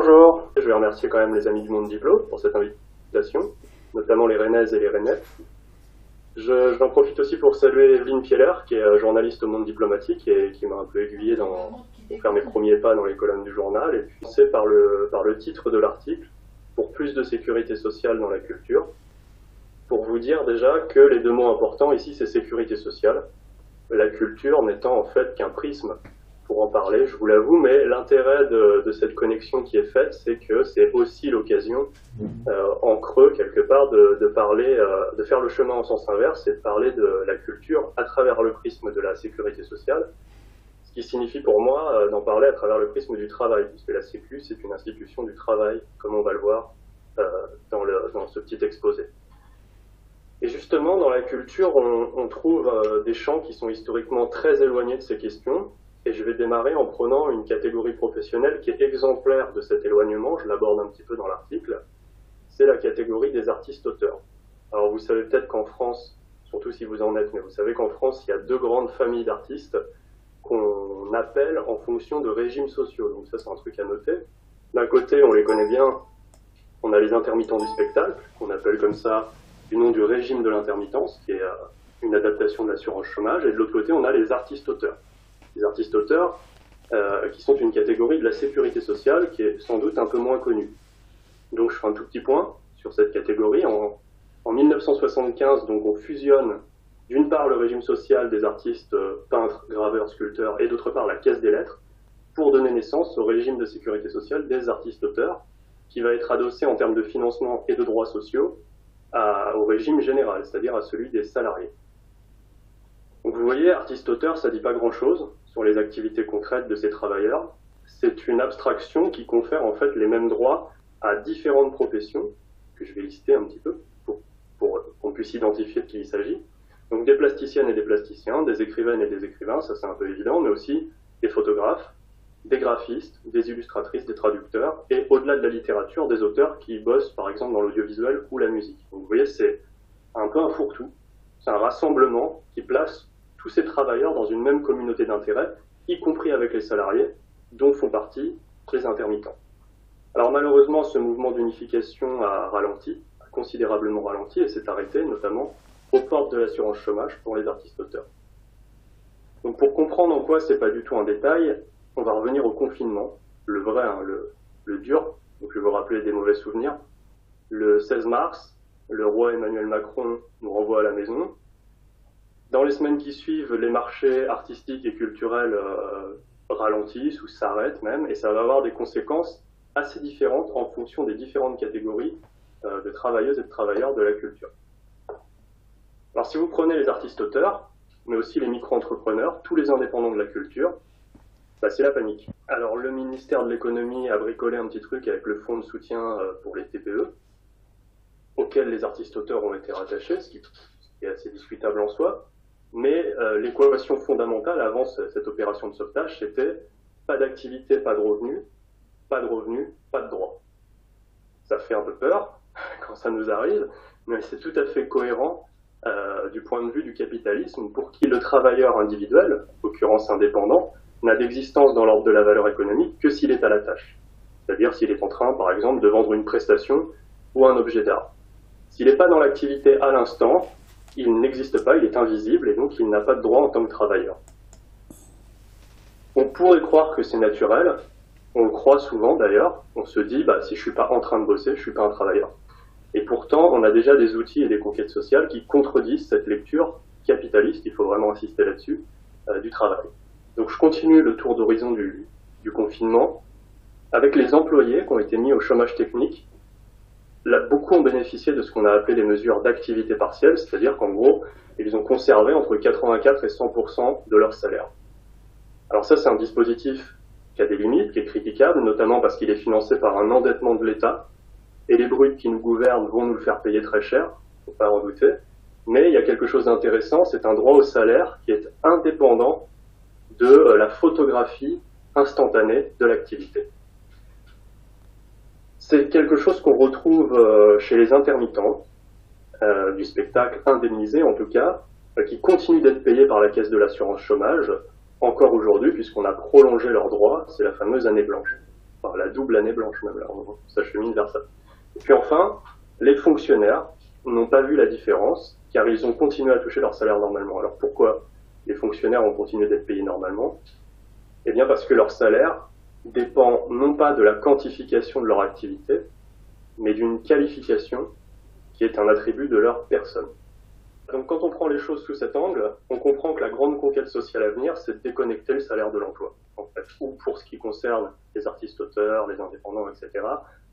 Bonjour, je vais remercier quand même les amis du Monde Diplo pour cette invitation, notamment les Rennaises et les Rennais. J'en profite aussi pour saluer Evelyne Pieller, qui est journaliste au Monde Diplomatique et qui m'a un peu aiguillé pour faire mes premiers pas dans les colonnes du journal. Et puis c'est par le titre de l'article, pour plus de sécurité sociale dans la culture, pour vous dire déjà que les deux mots importants ici, c'est sécurité sociale, la culture n'étant en fait qu'un prisme pour en parler, je vous l'avoue, mais l'intérêt de cette connexion qui est faite, c'est que c'est aussi l'occasion, en creux, quelque part, de parler, de faire le chemin en sens inverse et de parler de la culture à travers le prisme de la sécurité sociale, ce qui signifie pour moi d'en parler à travers le prisme du travail, puisque la Sécu, c'est une institution du travail, comme on va le voir dans ce petit exposé. Et justement, dans la culture, on trouve des champs qui sont historiquement très éloignés de ces questions. Et je vais démarrer en prenant une catégorie professionnelle qui est exemplaire de cet éloignement, je l'aborde un petit peu dans l'article, c'est la catégorie des artistes-auteurs. Alors vous savez peut-être qu'en France, surtout si vous en êtes, mais vous savez qu'en France, il y a deux grandes familles d'artistes qu'on appelle en fonction de régimes sociaux. Donc ça, c'est un truc à noter. D'un côté, on les connaît bien, on a les intermittents du spectacle, qu'on appelle comme ça du nom du régime de l'intermittence, qui est une adaptation de l'assurance chômage, et de l'autre côté, on a les artistes-auteurs. Les artistes-auteurs, qui sont une catégorie de la sécurité sociale qui est sans doute un peu moins connue. Donc je fais un tout petit point sur cette catégorie. En 1975, donc, on fusionne d'une part le régime social des artistes peintres, graveurs, sculpteurs, et d'autre part la caisse des lettres, pour donner naissance au régime de sécurité sociale des artistes-auteurs, qui va être adossé en termes de financement et de droits sociaux au régime général, c'est-à-dire à celui des salariés. Donc vous voyez, artiste-auteur, ça dit pas grand-chose sur les activités concrètes de ces travailleurs. C'est une abstraction qui confère en fait les mêmes droits à différentes professions, que je vais lister un petit peu pour qu'on puisse identifier de qui il s'agit. Donc des plasticiennes et des plasticiens, des écrivaines et des écrivains, ça c'est un peu évident, mais aussi des photographes, des graphistes, des illustratrices, des traducteurs, et au-delà de la littérature, des auteurs qui bossent par exemple dans l'audiovisuel ou la musique. Donc vous voyez, c'est un peu un fourre-tout, c'est un rassemblement qui place tous ces travailleurs dans une même communauté d'intérêt, y compris avec les salariés, dont font partie les intermittents. Alors malheureusement, ce mouvement d'unification a considérablement ralenti, et s'est arrêté, notamment aux portes de l'assurance chômage pour les artistes-auteurs. Donc pour comprendre en quoi c'est pas du tout un détail, on va revenir au confinement, le vrai, hein, le dur, donc je vais vous rappeler des mauvais souvenirs. Le 16 mars, le roi Emmanuel Macron nous renvoie à la maison. Dans les semaines qui suivent, les marchés artistiques et culturels ralentissent ou s'arrêtent même, et ça va avoir des conséquences assez différentes en fonction des différentes catégories de travailleuses et de travailleurs de la culture. Alors si vous prenez les artistes-auteurs, mais aussi les micro-entrepreneurs, tous les indépendants de la culture, bah c'est la panique. Alors le ministère de l'économie a bricolé un petit truc avec le fonds de soutien pour les TPE, auquel les artistes-auteurs ont été rattachés, ce qui est assez discutable en soi. Mais l'équation fondamentale avant cette opération de sauvetage, c'était pas d'activité, pas de revenus, pas de droits. Ça fait un peu peur quand ça nous arrive, mais c'est tout à fait cohérent du point de vue du capitalisme, pour qui le travailleur individuel, en l'occurrence indépendant, n'a d'existence dans l'ordre de la valeur économique que s'il est à la tâche. C'est-à-dire s'il est en train, par exemple, de vendre une prestation ou un objet d'art. S'il n'est pas dans l'activité à l'instant, il n'existe pas, il est invisible, et donc il n'a pas de droit en tant que travailleur. On pourrait croire que c'est naturel, on le croit souvent d'ailleurs, on se dit, bah, si je ne suis pas en train de bosser, je ne suis pas un travailleur. Et pourtant, on a déjà des outils et des conquêtes sociales qui contredisent cette lecture capitaliste, il faut vraiment insister là-dessus, du travail. Donc je continue le tour d'horizon du confinement, avec les employés qui ont été mis au chômage technique. Là, beaucoup ont bénéficié de ce qu'on a appelé des mesures d'activité partielle, c'est-à-dire qu'en gros, ils ont conservé entre 84 et 100% de leur salaire. Alors ça, c'est un dispositif qui a des limites, qui est critiquable, notamment parce qu'il est financé par un endettement de l'État, et les brutes qui nous gouvernent vont nous le faire payer très cher, faut pas en douter. Mais il y a quelque chose d'intéressant, c'est un droit au salaire qui est indépendant de la photographie instantanée de l'activité. C'est quelque chose qu'on retrouve chez les intermittents du spectacle, indemnisés en tout cas, qui continuent d'être payés par la caisse de l'assurance chômage, encore aujourd'hui, puisqu'on a prolongé leurs droits, c'est la fameuse année blanche, par la double année blanche même, là, on s'achemine vers ça. Et puis enfin, les fonctionnaires n'ont pas vu la différence, car ils ont continué à toucher leur salaire normalement. Alors pourquoi les fonctionnaires ont continué d'être payés normalement? Eh bien parce que leur salaire dépend non pas de la quantification de leur activité, mais d'une qualification qui est un attribut de leur personne. Donc quand on prend les choses sous cet angle, on comprend que la grande conquête sociale à venir, c'est de déconnecter le salaire de l'emploi, en fait, ou pour ce qui concerne les artistes-auteurs, les indépendants, etc.,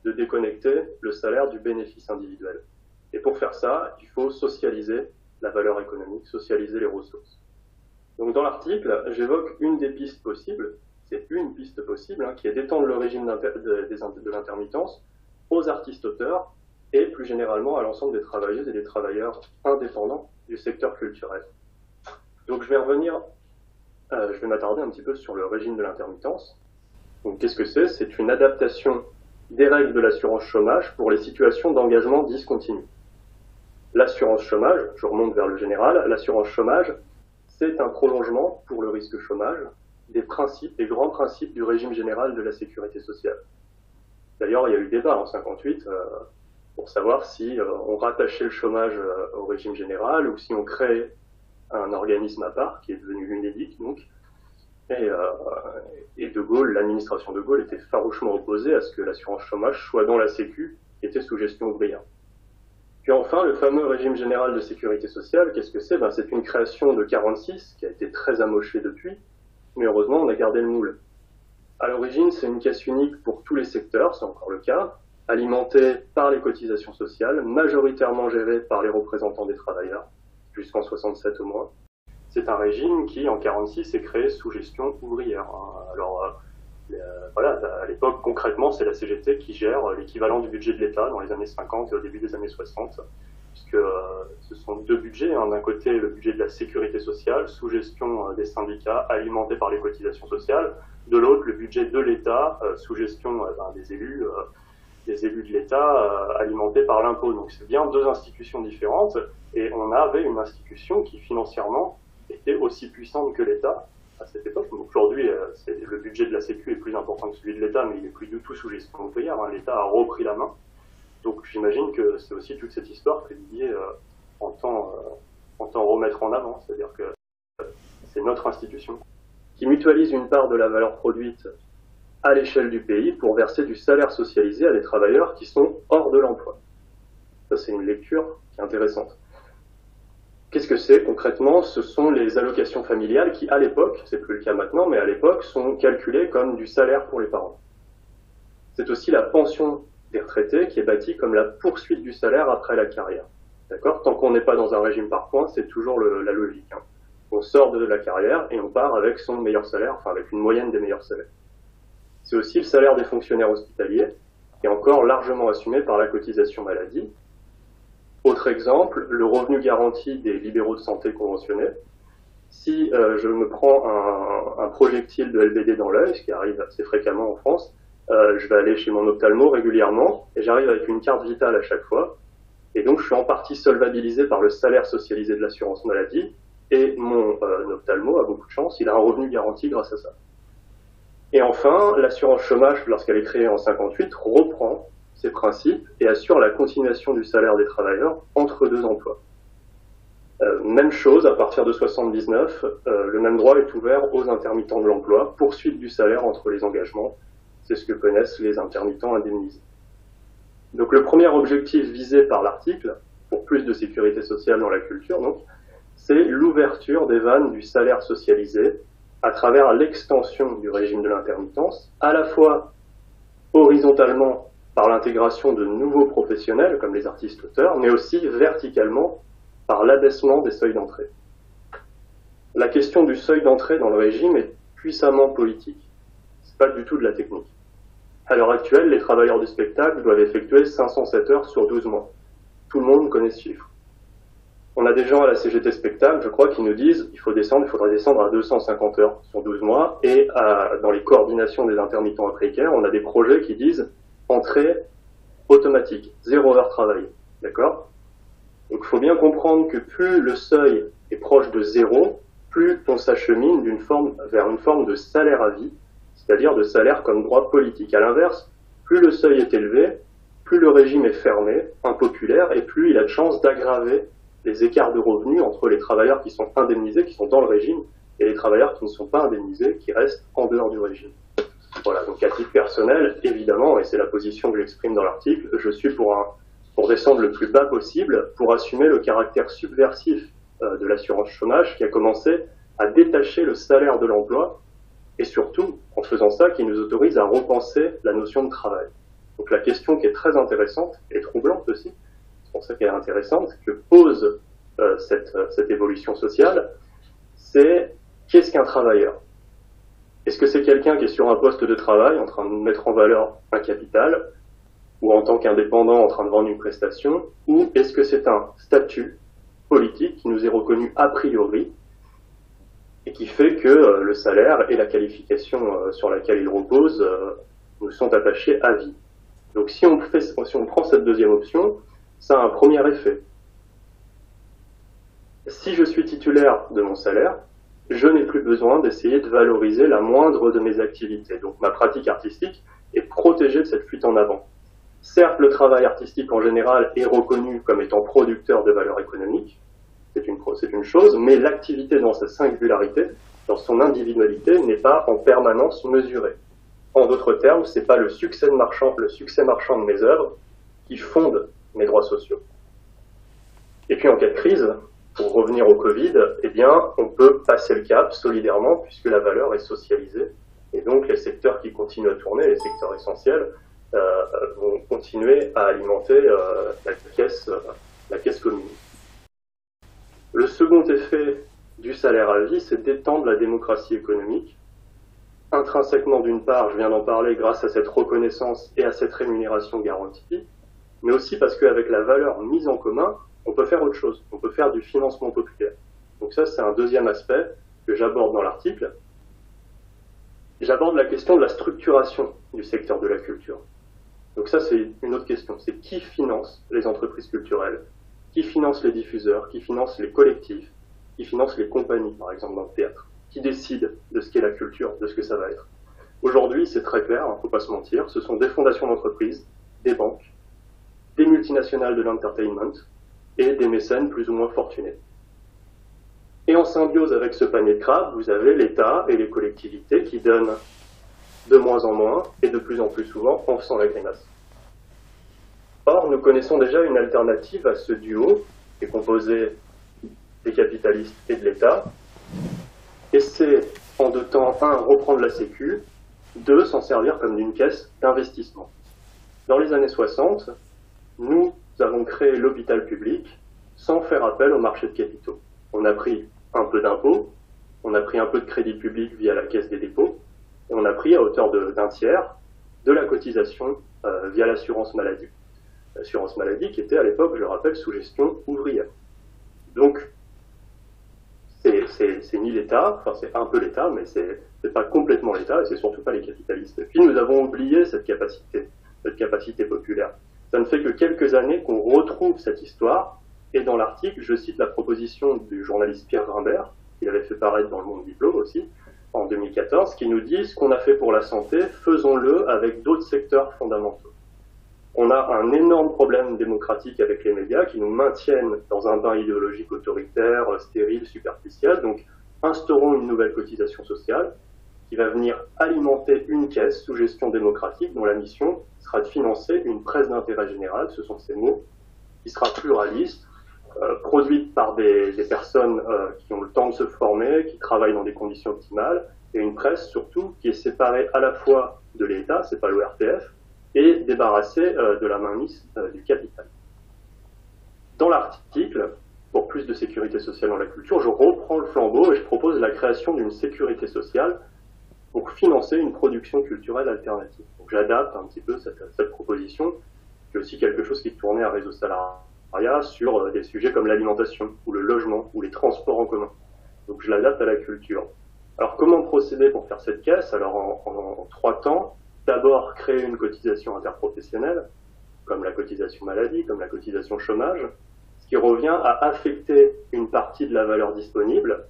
de déconnecter le salaire du bénéfice individuel. Et pour faire ça, il faut socialiser la valeur économique, socialiser les ressources. Donc dans l'article, j'évoque une des pistes possibles, c'est une piste possible, qui est d'étendre le régime de l'intermittence aux artistes-auteurs, et plus généralement à l'ensemble des travailleuses et des travailleurs indépendants du secteur culturel. Donc je vais m'attarder un petit peu sur le régime de l'intermittence. Donc qu'est-ce que c'est? C'est une adaptation des règles de l'assurance chômage pour les situations d'engagement discontinu. L'assurance chômage, je remonte vers le général, l'assurance chômage, c'est un prolongement pour le risque chômage des grands principes du régime général de la sécurité sociale. D'ailleurs, il y a eu débat en 58 pour savoir si on rattachait le chômage au régime général ou si on créait un organisme à part qui est devenu l'UNEDIC, donc. Et De Gaulle, l'administration de Gaulle était farouchement opposée à ce que l'assurance chômage soit dans la Sécu, qui était sous gestion ouvrière. Puis enfin, le fameux régime général de sécurité sociale, qu'est-ce que c'est? C'est une création de 46 qui a été très amochée depuis, mais heureusement on a gardé le moule. À l'origine, c'est une caisse unique pour tous les secteurs, c'est encore le cas, alimentée par les cotisations sociales, majoritairement gérée par les représentants des travailleurs, jusqu'en 67 au moins. C'est un régime qui, en 46, est créé sous gestion ouvrière. Alors, voilà, à l'époque, concrètement, c'est la CGT qui gère l'équivalent du budget de l'État dans les années 50 et au début des années 60, puisque ce sont deux budgets. D'un côté, le budget de la sécurité sociale, sous gestion des syndicats, alimenté par les cotisations sociales. De l'autre, le budget de l'État, sous gestion des élus de l'État, alimenté par l'impôt. Donc c'est bien deux institutions différentes, et on avait une institution qui, financièrement, était aussi puissante que l'État à cette époque. Donc aujourd'hui, le budget de la Sécu est plus important que celui de l'État, mais il n'est plus du tout sous gestion ouvrière. L'État a repris la main. Donc j'imagine que c'est aussi toute cette histoire que Didier entend remettre en avant. C'est-à-dire que c'est notre institution qui mutualise une part de la valeur produite à l'échelle du pays pour verser du salaire socialisé à des travailleurs qui sont hors de l'emploi. Ça, c'est une lecture qui est intéressante. Qu'est-ce que c'est concrètement? Ce sont les allocations familiales qui, à l'époque, c'est plus le cas maintenant, mais à l'époque, sont calculées comme du salaire pour les parents. C'est aussi la pension des retraités qui est bâtie comme la poursuite du salaire après la carrière. D'accord? Tant qu'on n'est pas dans un régime par points, c'est toujours la logique. On sort de la carrière et on part avec son meilleur salaire, enfin avec une moyenne des meilleurs salaires. C'est aussi le salaire des fonctionnaires hospitaliers, qui est encore largement assumé par la cotisation maladie. Autre exemple, le revenu garanti des libéraux de santé conventionnés. Si je me prends un projectile de LBD dans l'œil, ce qui arrive assez fréquemment en France, je vais aller chez mon ophtalmo régulièrement et j'arrive avec une carte vitale à chaque fois. Et donc je suis en partie solvabilisé par le salaire socialisé de l'assurance maladie et mon ophtalmo a beaucoup de chance, il a un revenu garanti grâce à ça. Et enfin, l'assurance chômage, lorsqu'elle est créée en 58, reprend ces principes et assure la continuation du salaire des travailleurs entre deux emplois. Même chose, à partir de 79, le même droit est ouvert aux intermittents de l'emploi, poursuite du salaire entre les engagements, c'est ce que connaissent les intermittents indemnisés. Donc le premier objectif visé par l'article, pour plus de sécurité sociale dans la culture, donc, c'est l'ouverture des vannes du salaire socialisé à travers l'extension du régime de l'intermittence, à la fois horizontalement par l'intégration de nouveaux professionnels, comme les artistes-auteurs, mais aussi verticalement par l'abaissement des seuils d'entrée. La question du seuil d'entrée dans le régime est puissamment politique. C'est pas du tout de la technique. À l'heure actuelle, les travailleurs du spectacle doivent effectuer 507 heures sur 12 mois. Tout le monde connaît ce chiffre. On a des gens à la CGT Spectacle, je crois, qui nous disent qu'il faudrait descendre à 250 heures sur 12 mois, et dans les coordinations des intermittents précaires, on a des projets qui disent entrée automatique, 0 heure travaillée. D'accord? Donc il faut bien comprendre que plus le seuil est proche de 0, plus on s'achemine vers une forme de salaire à vie, c'est-à-dire de salaire comme droit politique. À l'inverse, plus le seuil est élevé, plus le régime est fermé, impopulaire, et plus il a de chances d'aggraver les écarts de revenus entre les travailleurs qui sont indemnisés, qui sont dans le régime, et les travailleurs qui ne sont pas indemnisés, qui restent en dehors du régime. Voilà, donc à titre personnel, évidemment, et c'est la position que j'exprime dans l'article, je suis pour descendre le plus bas possible, pour assumer le caractère subversif de l'assurance chômage qui a commencé à détacher le salaire de l'emploi, et surtout, en faisant ça, qui nous autorise à repenser la notion de travail. Donc la question qui est très intéressante, et troublante aussi, c'est pour ça qu'elle est intéressante, que pose cette évolution sociale, c'est qu'est-ce qu'un travailleur? Est-ce que c'est quelqu'un qui est sur un poste de travail en train de mettre en valeur un capital, ou en tant qu'indépendant en train de vendre une prestation, ou est-ce que c'est un statut politique qui nous est reconnu a priori et qui fait que le salaire et la qualification sur laquelle il repose nous sont attachés à vie. Donc si on prend cette deuxième option, ça a un premier effet. Si je suis titulaire de mon salaire, je n'ai plus besoin d'essayer de valoriser la moindre de mes activités. Donc ma pratique artistique est protégée de cette fuite en avant. Certes, le travail artistique en général est reconnu comme étant producteur de valeur économique, c'est une chose, mais l'activité dans sa singularité, dans son individualité, n'est pas en permanence mesurée. En d'autres termes, c'est pas le succès marchand de mes œuvres qui fonde mes droits sociaux. Et puis en cas de crise, pour revenir au Covid, eh bien, on peut passer le cap solidairement puisque la valeur est socialisée. Et donc les secteurs qui continuent à tourner, les secteurs essentiels, vont continuer à alimenter la caisse commune. Le second effet du salaire à vie, c'est d'étendre la démocratie économique. Intrinsèquement, d'une part, je viens d'en parler, grâce à cette reconnaissance et à cette rémunération garantie, mais aussi parce qu'avec la valeur mise en commun, on peut faire autre chose, on peut faire du financement populaire. Donc ça, c'est un deuxième aspect que j'aborde dans l'article. J'aborde la question de la structuration du secteur de la culture. Donc ça, c'est une autre question, c'est qui finance les entreprises culturelles, qui finance les diffuseurs, qui finance les collectifs, qui finance les compagnies, par exemple, dans le théâtre, qui décide de ce qu'est la culture, de ce que ça va être. Aujourd'hui, c'est très clair, il ne faut pas se mentir, ce sont des fondations d'entreprises, des banques, des multinationales de l'entertainment et des mécènes plus ou moins fortunés. Et en symbiose avec ce panier de crabes, vous avez l'État et les collectivités qui donnent de moins en moins et de plus en plus souvent en faisant la grimace. Or, nous connaissons déjà une alternative à ce duo qui est composé des capitalistes et de l'État, et c'est en deux temps, un, reprendre la sécu, deux, s'en servir comme d'une caisse d'investissement. Dans les années 60, nous avons créé l'hôpital public sans faire appel au marché de capitaux. On a pris un peu d'impôts, on a pris un peu de crédit public via la caisse des dépôts, et on a pris à hauteur d'un tiers de la cotisation via l'assurance maladie. L'assurance maladie qui était à l'époque, je rappelle, sous gestion ouvrière. Donc, c'est ni l'État, enfin c'est un peu l'État, mais c'est pas complètement l'État, et c'est surtout pas les capitalistes. Et puis nous avons oublié cette capacité populaire. Ça ne fait que quelques années qu'on retrouve cette histoire, et dans l'article, je cite la proposition du journaliste Pierre Grimbert, qu'il avait fait paraître dans Le Monde Diplôme aussi, en 2014, qui nous dit « Ce qu'on a fait pour la santé, faisons-le avec d'autres secteurs fondamentaux ». On a un énorme problème démocratique avec les médias qui nous maintiennent dans un bain idéologique autoritaire, stérile, superficiel. Donc, instaurons une nouvelle cotisation sociale qui va venir alimenter une caisse sous gestion démocratique dont la mission sera de financer une presse d'intérêt général, ce sont ces mots, qui sera pluraliste, produite par des personnes qui ont le temps de se former, qui travaillent dans des conditions optimales, et une presse surtout qui est séparée à la fois de l'État, c'est pas l'ORTF, et débarrassée de la mainmise du capital. Dans l'article, pour plus de sécurité sociale dans la culture, je reprends le flambeau et je propose la création d'une sécurité sociale pour financer une production culturelle alternative. Donc j'adapte un petit peu cette proposition, qui est aussi quelque chose qui tournait à Réseau Salariat sur des sujets comme l'alimentation, ou le logement, ou les transports en commun. Donc je l'adapte à la culture. Alors comment procéder pour faire cette caisse? Alors en trois temps. D'abord, créer une cotisation interprofessionnelle, comme la cotisation maladie, comme la cotisation chômage, ce qui revient à affecter une partie de la valeur disponible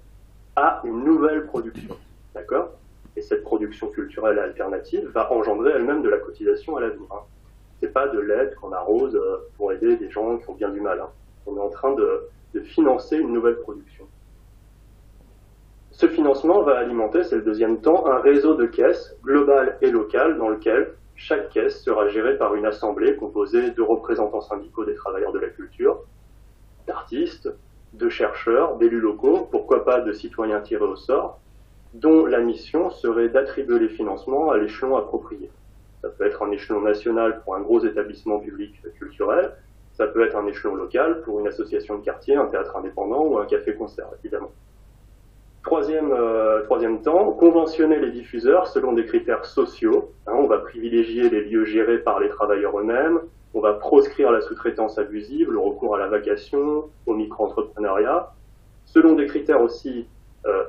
à une nouvelle production. D'accord? Et cette production culturelle alternative va engendrer elle-même de la cotisation à l'avenir. Hein. C'est pas de l'aide qu'on arrose pour aider des gens qui ont bien du mal. Hein. On est en train de financer une nouvelle production. Ce financement va alimenter, c'est le deuxième temps, un réseau de caisses globales et locales dans lequel chaque caisse sera gérée par une assemblée composée de représentants syndicaux des travailleurs de la culture, d'artistes, de chercheurs, d'élus locaux, pourquoi pas de citoyens tirés au sort, dont la mission serait d'attribuer les financements à l'échelon approprié. Ça peut être un échelon national pour un gros établissement public culturel, ça peut être un échelon local pour une association de quartier, un théâtre indépendant ou un café-concert, évidemment. Troisième temps, conventionner les diffuseurs selon des critères sociaux. Hein, on va privilégier les lieux gérés par les travailleurs eux-mêmes, on va proscrire la sous-traitance abusive, le recours à la vacation, au micro-entrepreneuriat, selon des critères aussi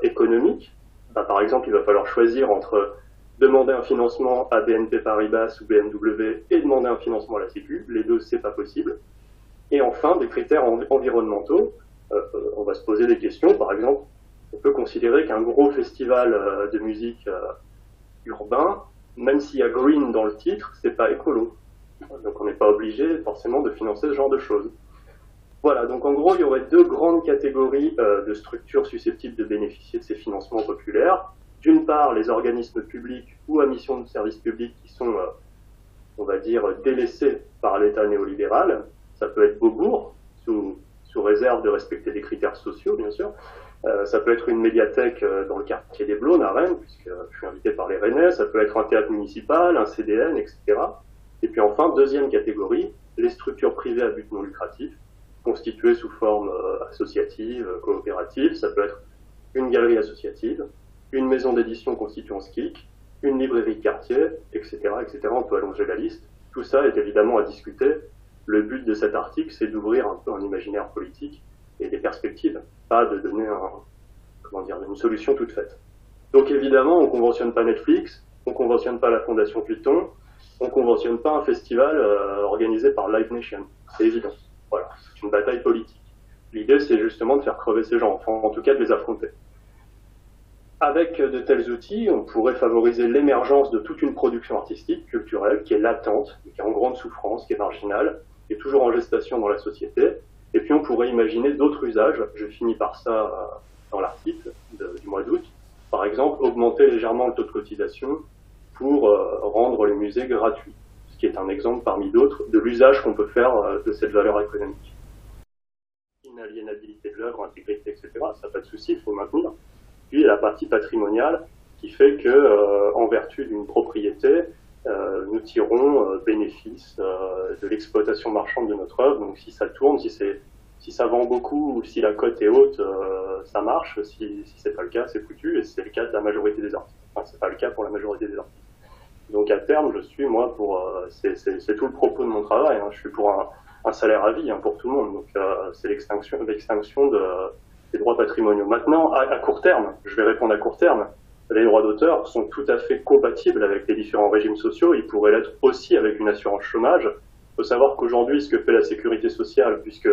économiques. Par exemple, il va falloir choisir entre demander un financement à BNP Paribas ou BMW et demander un financement à la Sécu. Les deux, c'est pas possible. Et enfin, des critères environnementaux. On va se poser des questions. Par exemple, on peut considérer qu'un gros festival de musique urbain, même s'il y a green dans le titre, c'est pas écolo. Donc on n'est pas obligé forcément de financer ce genre de choses. Voilà, donc en gros, il y aurait deux grandes catégories de structures susceptibles de bénéficier de ces financements populaires. D'une part, les organismes publics ou à mission de service public qui sont, on va dire, délaissés par l'État néolibéral. Ça peut être Beaubourg, sous réserve de respecter des critères sociaux, bien sûr. Ça peut être une médiathèque dans le quartier des Blônes, à Rennes, puisque je suis invité par les Rennais. Ça peut être un théâtre municipal, un CDN, etc. Et puis enfin, deuxième catégorie, les structures privées à but non lucratif, constituées sous forme associative, coopérative. Ça peut être une galerie associative, une maison d'édition constituant SKIC, une librairie de quartier, etc., etc. On peut allonger la liste. Tout ça est évidemment à discuter. Le but de cet article, c'est d'ouvrir un peu un imaginaire politique et des perspectives, pas de donner une solution toute faite. Donc évidemment, on ne conventionne pas Netflix, on ne conventionne pas la Fondation Python, on ne conventionne pas un festival organisé par Live Nation. C'est évident. Voilà, c'est une bataille politique. L'idée, c'est justement de faire crever ces gens, enfin en tout cas de les affronter. Avec de tels outils, on pourrait favoriser l'émergence de toute une production artistique, culturelle, qui est latente, qui est en grande souffrance, qui est marginale, qui est toujours en gestation dans la société. Et puis on pourrait imaginer d'autres usages. Je finis par ça dans l'article du mois d'août. Par exemple, augmenter légèrement le taux de cotisation pour rendre les musées gratuits, ce qui est un exemple parmi d'autres de l'usage qu'on peut faire de cette valeur économique. Inaliénabilité de l'œuvre, intégrité, etc., ça n'a pas de souci, il faut maintenir. Puis il y a la partie patrimoniale qui fait que, en vertu d'une propriété, nous tirons bénéfice de l'exploitation marchande de notre œuvre. Donc si ça tourne, si ça vend beaucoup ou si la cote est haute, ça marche. Si c'est pas le cas, c'est foutu. Et c'est le cas de la majorité des artistes. Enfin, c'est pas le cas pour la majorité des artistes. Donc à terme, je suis moi pour c'est tout le propos de mon travail. Hein. Je suis pour un salaire à vie pour tout le monde. Donc c'est l'extinction des droits patrimoniaux. Maintenant, à court terme, je vais répondre à court terme. Les droits d'auteur sont tout à fait compatibles avec les différents régimes sociaux. Ils pourraient l'être aussi avec une assurance chômage. Il faut savoir qu'aujourd'hui, ce que fait la sécurité sociale, puisque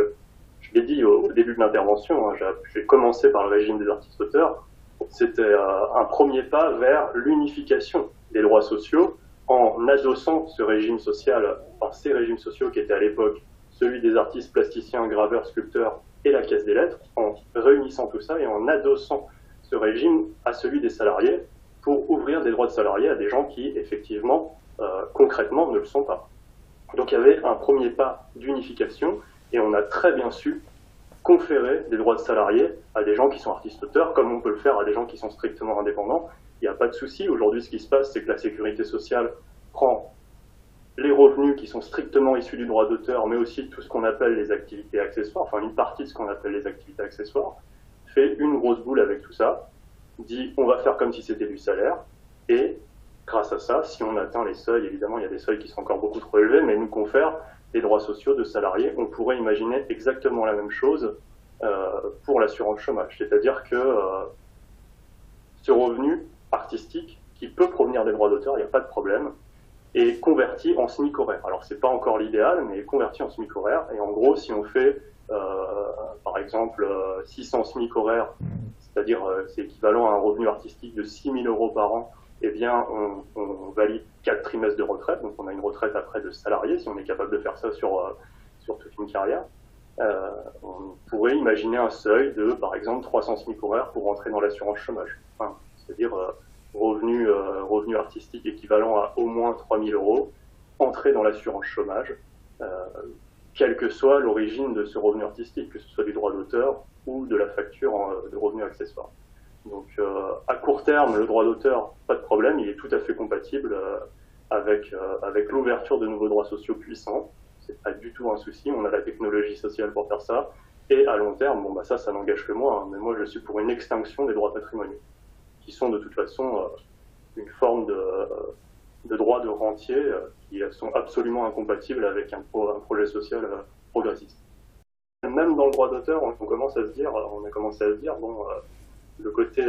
je l'ai dit au début de l'intervention, j'ai commencé par le régime des artistes-auteurs, c'était un premier pas vers l'unification des droits sociaux en adossant ce régime social, enfin ces régimes sociaux qui étaient à l'époque celui des artistes, plasticiens, graveurs, sculpteurs et la caisse des lettres, en réunissant tout ça et en adossant ce régime à celui des salariés pour ouvrir des droits de salariés à des gens qui, effectivement, concrètement, ne le sont pas. Donc il y avait un premier pas d'unification et on a très bien su conférer des droits de salariés à des gens qui sont artistes-auteurs, comme on peut le faire à des gens qui sont strictement indépendants. Il n'y a pas de souci. Aujourd'hui, ce qui se passe, c'est que la sécurité sociale prend les revenus qui sont strictement issus du droit d'auteur, mais aussi tout ce qu'on appelle les activités accessoires, enfin une partie de ce qu'on appelle les activités accessoires, fait une grosse boule avec tout ça, dit on va faire comme si c'était du salaire, et grâce à ça, si on atteint les seuils, évidemment il y a des seuils qui sont encore beaucoup trop élevés, mais nous confère des droits sociaux de salariés, on pourrait imaginer exactement la même chose pour l'assurance chômage, c'est-à-dire que ce revenu artistique, qui peut provenir des droits d'auteur, il n'y a pas de problème, est converti en SMIC horaire. Alors c'est pas encore l'idéal, mais converti en SMIC horaire, et en gros si on fait par exemple 600 SMIC horaires, c'est-à-dire c'est équivalent à un revenu artistique de 6 000 € par an eh bien, on valide 4 trimestres de retraite, donc on a une retraite après de salarié, si on est capable de faire ça sur toute une carrière. On pourrait imaginer un seuil de, par exemple, 300 SMIC horaires pour rentrer dans l'assurance chômage. Enfin, c'est-à-dire revenu artistique équivalent à au moins 3 000 €, entrer dans l'assurance chômage, quelle que soit l'origine de ce revenu artistique, que ce soit du droit d'auteur ou de la facture de revenus accessoires. Donc à court terme, le droit d'auteur, pas de problème, il est tout à fait compatible avec l'ouverture de nouveaux droits sociaux puissants. C'est pas du tout un souci, on a la technologie sociale pour faire ça. Et à long terme, bon bah ça n'engage que moi, hein, mais moi je suis pour une extinction des droits patrimoniaux, qui sont de toute façon une forme de droits de rentier qui sont absolument incompatibles avec un projet social progressiste. Même dans le droit d'auteur, on a commencé à se dire, bon, le côté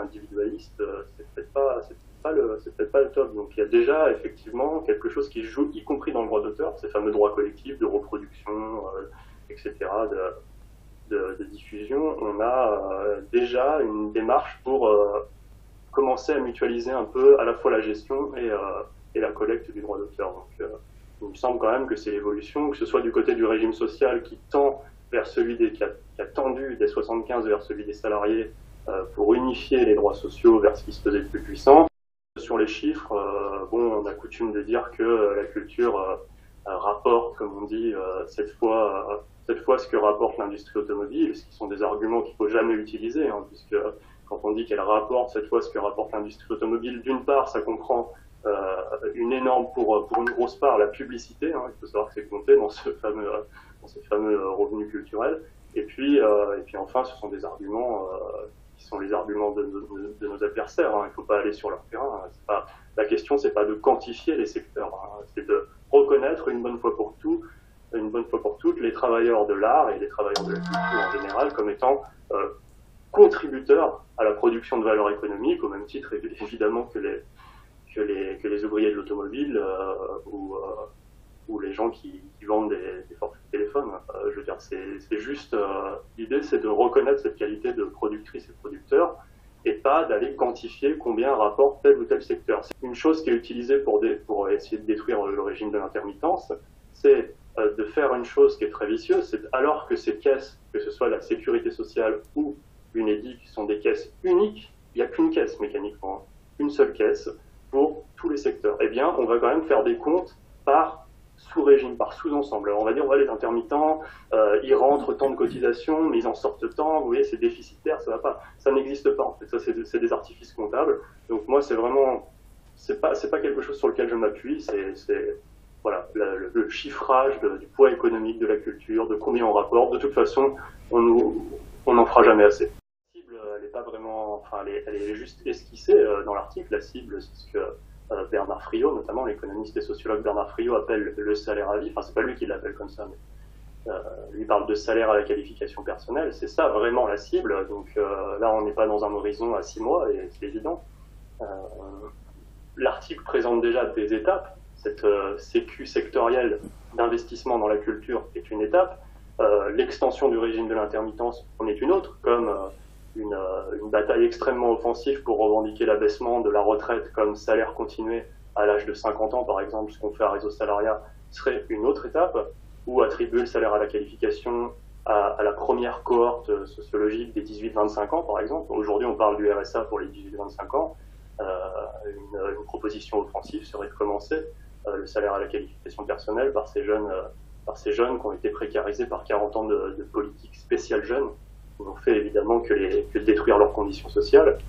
individualiste, c'est peut-être pas le top. Donc il y a déjà effectivement quelque chose qui joue, y compris dans le droit d'auteur, ces fameux droits collectifs de reproduction, etc., de diffusion. On a déjà une démarche pour commencer à mutualiser un peu à la fois la gestion et la collecte du droit d'auteur. Donc il me semble quand même que c'est l'évolution, que ce soit du côté du régime social qui tend vers qui a tendu dès 75 vers celui des salariés pour unifier les droits sociaux vers ce qui se faisait de plus puissant. Sur les chiffres, on a coutume de dire que la culture rapporte, comme on dit, cette fois ce que rapporte l'industrie automobile, ce qui sont des arguments qu'il ne faut jamais utiliser, hein, puisque quand on dit qu'elle rapporte cette fois ce que rapporte l'industrie automobile, d'une part, ça comprend une énorme, pour une grosse part, la publicité, hein, il faut savoir que c'est compté dans ces fameux revenus culturels, et puis enfin, ce sont des arguments qui sont les arguments de nos adversaires, hein. Il ne faut pas aller sur leur terrain, hein. La question, c'est pas de quantifier les secteurs, hein. C'est de reconnaître une bonne fois pour toutes les travailleurs de l'art et les travailleurs de la culture en général comme étant contributeurs à la production de valeur économique, au même titre évidemment que les ouvriers de l'automobile ou les gens qui vendent des forfaits de téléphone. Je veux dire, c'est juste l'idée, c'est de reconnaître cette qualité de productrice et producteur et pas d'aller quantifier combien rapporte tel ou tel secteur. C'est une chose qui est utilisée pour essayer de détruire le régime de l'intermittence, c'est de faire une chose qui est très vicieuse, c'est alors que ces caisses, que ce soit la sécurité sociale ou l'UNEDIC, sont des caisses uniques, il n'y a qu'une caisse mécaniquement, une seule caisse pour tous les secteurs. Eh bien, on va quand même faire des comptes par sous-régime, par sous-ensemble. Alors on va dire, les intermittents, ils rentrent tant de cotisations, mais ils en sortent tant, vous voyez, c'est déficitaire, ça va pas. Ça n'existe pas, en fait. Ça, c'est des artifices comptables. Donc moi, c'est pas quelque chose sur lequel je m'appuie, c'est voilà, le chiffrage du poids économique de la culture, de combien on rapporte. De toute façon, on n'en fera jamais assez. La cible, elle n'est pas vraiment, enfin, elle est juste esquissée dans l'article. La cible, c'est ce que Bernard Friot, notamment l'économiste et sociologue Bernard Friot, appelle le salaire à vie. Enfin, c'est pas lui qui l'appelle comme ça, mais lui parle de salaire à la qualification personnelle. C'est ça vraiment la cible. Donc là, on n'est pas dans un horizon à 6 mois, et c'est évident. L'article présente déjà des étapes. Cette sécu sectorielle d'investissement dans la culture est une étape. L'extension du régime de l'intermittence en est une autre, comme une bataille extrêmement offensive pour revendiquer l'abaissement de la retraite comme salaire continué à l'âge de 50 ans, par exemple, ce qu'on fait à Réseau Salariat, serait une autre étape, ou attribuer le salaire à la qualification à la première cohorte sociologique des 18-25 ans, par exemple. Aujourd'hui, on parle du RSA pour les 18-25 ans. Une proposition offensive serait de commencer le salaire à la qualification personnelle par ces jeunes qui ont été précarisés par 40 ans de politique spéciale jeunes, qui n'ont fait évidemment que détruire leurs conditions sociales.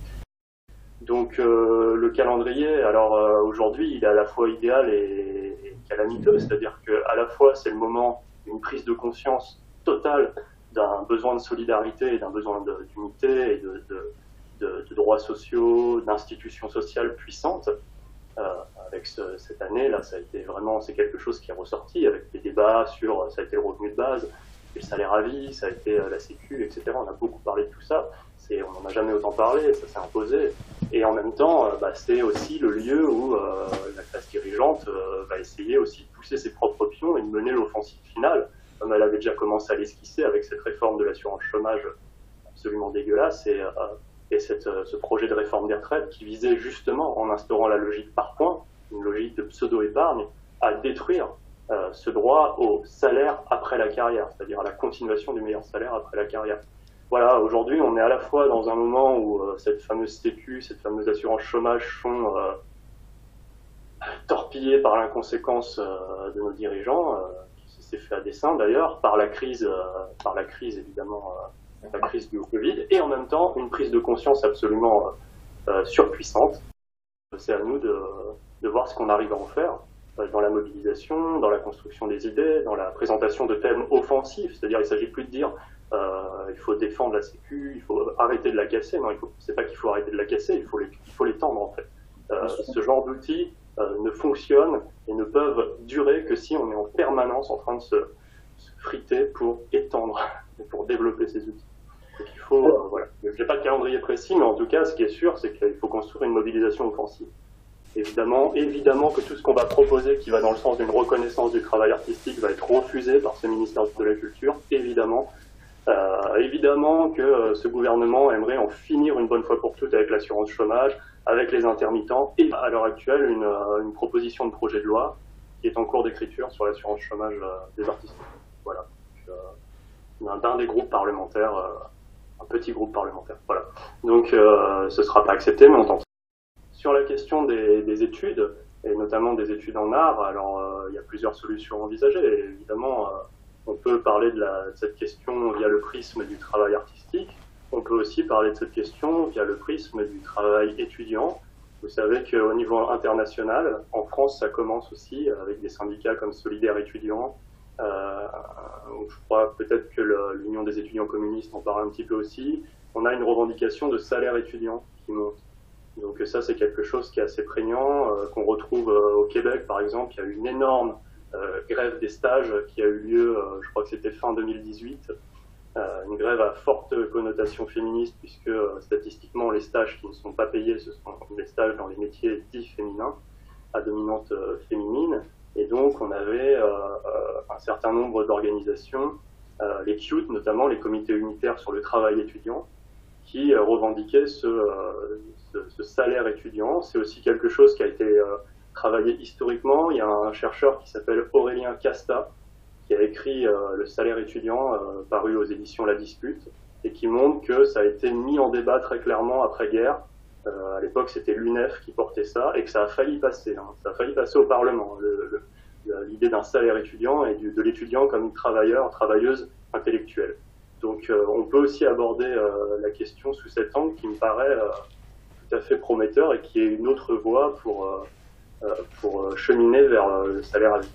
Donc le calendrier, alors aujourd'hui, il est à la fois idéal et calamiteux, c'est-à-dire qu'à la fois c'est le moment d'une prise de conscience totale d'un besoin de solidarité et d'un besoin d'unité et de droits sociaux, d'institutions sociales puissantes. Avec cette année, là, ça a été vraiment, c'est quelque chose qui est ressorti avec des débats sur, ça a été le revenu de base, le salaire à vie, ça a été la sécu, etc. On a beaucoup parlé de tout ça. On n'en a jamais autant parlé, ça s'est imposé. Et en même temps, c'est aussi le lieu où la classe dirigeante va essayer aussi de pousser ses propres pions et de mener l'offensive finale, comme elle avait déjà commencé à l'esquisser avec cette réforme de l'assurance chômage absolument dégueulasse. Et ce projet de réforme des retraites qui visait justement, en instaurant la logique par points, une logique de pseudo-épargne, à détruire ce droit au salaire après la carrière, c'est-à-dire à la continuation du meilleur salaire après la carrière. Voilà, aujourd'hui, on est à la fois dans un moment où cette fameuse sécu, cette fameuse assurance chômage sont torpillées par l'inconséquence de nos dirigeants, qui s'est fait à dessein d'ailleurs, par la crise évidemment, la crise du Covid, et en même temps une prise de conscience absolument surpuissante. C'est à nous de voir ce qu'on arrive à en faire dans la mobilisation, dans la construction des idées, dans la présentation de thèmes offensifs, c'est-à-dire il ne s'agit plus de dire il faut défendre la sécu, il faut arrêter de la casser. Non, c'est pas qu'il faut arrêter de la casser, il faut l'étendre en fait. Ce genre d'outils ne fonctionnent et ne peuvent durer que si on est en permanence en train de se friter pour étendre et pour développer ces outils. Donc il faut, voilà. Je n'ai pas de calendrier précis, mais en tout cas, ce qui est sûr, c'est qu'il faut construire une mobilisation offensive. Évidemment que tout ce qu'on va proposer qui va dans le sens d'une reconnaissance du travail artistique va être refusé par ce ministère de la Culture, évidemment. Évidemment que ce gouvernement aimerait en finir une bonne fois pour toutes avec l'assurance chômage, avec les intermittents, et à l'heure actuelle une proposition de projet de loi qui est en cours d'écriture sur l'assurance chômage des artistes. Voilà. D'un des groupes parlementaires, un petit groupe parlementaire. Voilà. Donc ce ne sera pas accepté, mais on tente. Sur la question des études, et notamment des études en art, alors il y a plusieurs solutions envisagées. Et évidemment, on peut parler de cette question via le prisme du travail artistique. On peut aussi parler de cette question via le prisme du travail étudiant. Vous savez qu'au niveau international, en France, ça commence aussi avec des syndicats comme Solidaires étudiants. Je crois peut-être que l'Union des étudiants communistes en parle un petit peu aussi. On a une revendication de salaire étudiant qui monte. Donc ça, c'est quelque chose qui est assez prégnant, qu'on retrouve au Québec, par exemple. Il y a eu une énorme grève des stages qui a eu lieu, je crois que c'était fin 2018. Une grève à forte connotation féministe, puisque statistiquement, les stages qui ne sont pas payés, ce sont des stages dans les métiers dits féminins, à dominante féminine. Et donc, on avait un certain nombre d'organisations, les CUT, notamment les comités unitaires sur le travail étudiant, qui revendiquaient ce salaire étudiant. C'est aussi quelque chose qui a été travaillé historiquement. Il y a un chercheur qui s'appelle Aurélien Casta, qui a écrit Le salaire étudiant, paru aux éditions La Dispute, et qui montre que ça a été mis en débat très clairement après-guerre. À l'époque, c'était l'UNEF qui portait ça, et que ça a failli passer. Ça a failli passer au Parlement, l'idée d'un salaire étudiant et de l'étudiant comme une travailleuse intellectuelle. Donc on peut aussi aborder la question sous cet angle qui me paraît tout à fait prometteur et qui est une autre voie pour cheminer vers le salaire à vie.